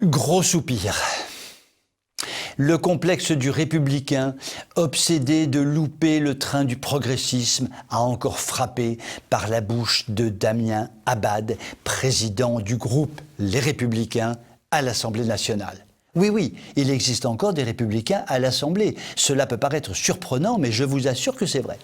Gros soupir. Le complexe du républicain, obsédé de louper le train du progressisme, a encore frappé par la bouche de Damien Abad, président du groupe Les Républicains à l'Assemblée nationale. Oui, il existe encore des républicains à l'Assemblée. Cela peut paraître surprenant, mais je vous assure que c'est vrai.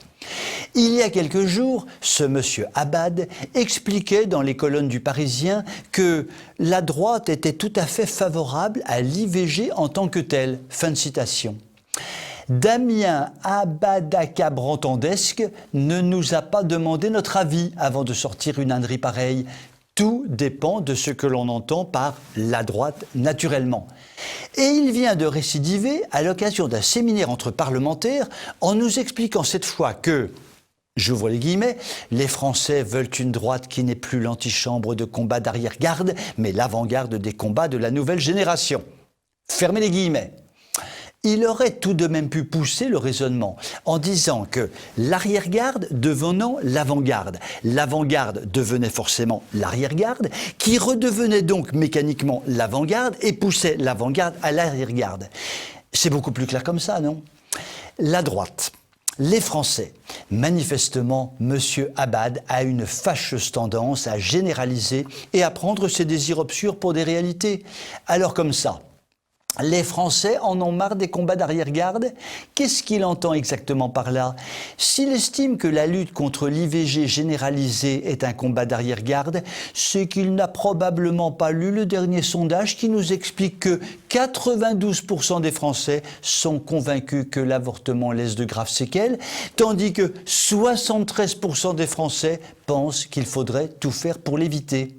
Il y a quelques jours, ce monsieur Abad expliquait dans les colonnes du Parisien que la droite était tout à fait favorable à l'IVG en tant que telle. Fin de citation. Damien Abadacabrantandesque ne nous a pas demandé notre avis avant de sortir une ânerie pareille. Tout dépend de ce que l'on entend par la droite naturellement. Et il vient de récidiver à l'occasion d'un séminaire entre parlementaires en nous expliquant cette fois que, j'ouvre les guillemets, les Français veulent une droite qui n'est plus l'antichambre de combat d'arrière-garde, mais l'avant-garde des combats de la nouvelle génération. Fermez les guillemets. Il aurait tout de même pu pousser le raisonnement en disant que l'arrière-garde devenant l'avant-garde, l'avant-garde devenait forcément l'arrière-garde, qui redevenait donc mécaniquement l'avant-garde et poussait l'avant-garde à l'arrière-garde. C'est beaucoup plus clair comme ça, non? La droite, les Français, manifestement, M. Abad a une fâcheuse tendance à généraliser et à prendre ses désirs obscurs pour des réalités. Alors comme ça, les Français en ont marre des combats d'arrière-garde? Qu'est-ce qu'il entend exactement par là? S'il estime que la lutte contre l'IVG généralisée est un combat d'arrière-garde, c'est qu'il n'a probablement pas lu le dernier sondage qui nous explique que 92% des Français sont convaincus que l'avortement laisse de graves séquelles, tandis que 73% des Français pensent qu'il faudrait tout faire pour l'éviter.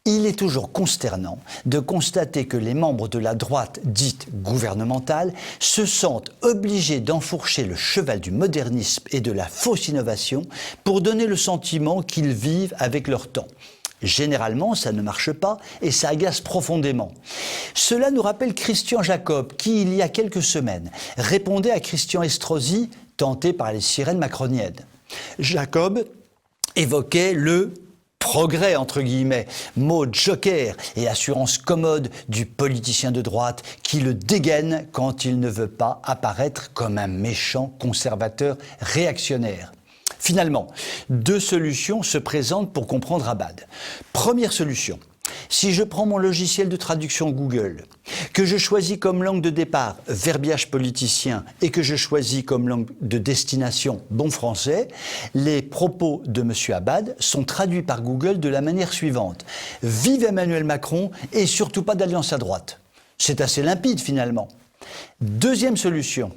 Il est toujours consternant de constater que les membres de la droite dite gouvernementale se sentent obligés d'enfourcher le cheval du modernisme et de la fausse innovation pour donner le sentiment qu'ils vivent avec leur temps. Généralement, ça ne marche pas et ça agace profondément. Cela nous rappelle Christian Jacob qui, il y a quelques semaines, répondait à Christian Estrosi, tenté par les sirènes macroniennes. Jacob évoquait le progrès, entre guillemets, mot joker et assurance commode du politicien de droite qui le dégaine quand il ne veut pas apparaître comme un méchant conservateur réactionnaire. Finalement, deux solutions se présentent pour comprendre Abad. Première solution, si je prends mon logiciel de traduction Google, que je choisis comme langue de départ verbiage politicien et que je choisis comme langue de destination bon français, les propos de M. Abad sont traduits par Google de la manière suivante. Vive Emmanuel Macron et surtout pas d'alliance à droite. C'est assez limpide finalement. Deuxième solution.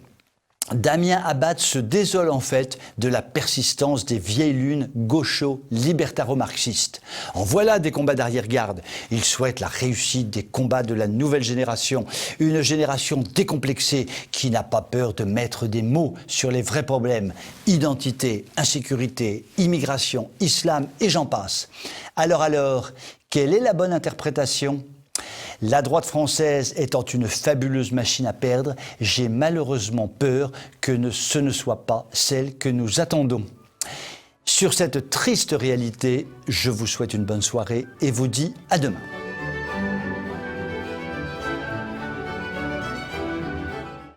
Damien Abad se désole en fait de la persistance des vieilles lunes gauchos libertaro-marxistes. En voilà des combats d'arrière-garde. Il souhaite la réussite des combats de la nouvelle génération, une génération décomplexée qui n'a pas peur de mettre des mots sur les vrais problèmes, identité, insécurité, immigration, islam et j'en passe. Alors, quelle est la bonne interprétation ? La droite française étant une fabuleuse machine à perdre, j'ai malheureusement peur que ce ne soit pas celle que nous attendons. Sur cette triste réalité, je vous souhaite une bonne soirée et vous dis à demain.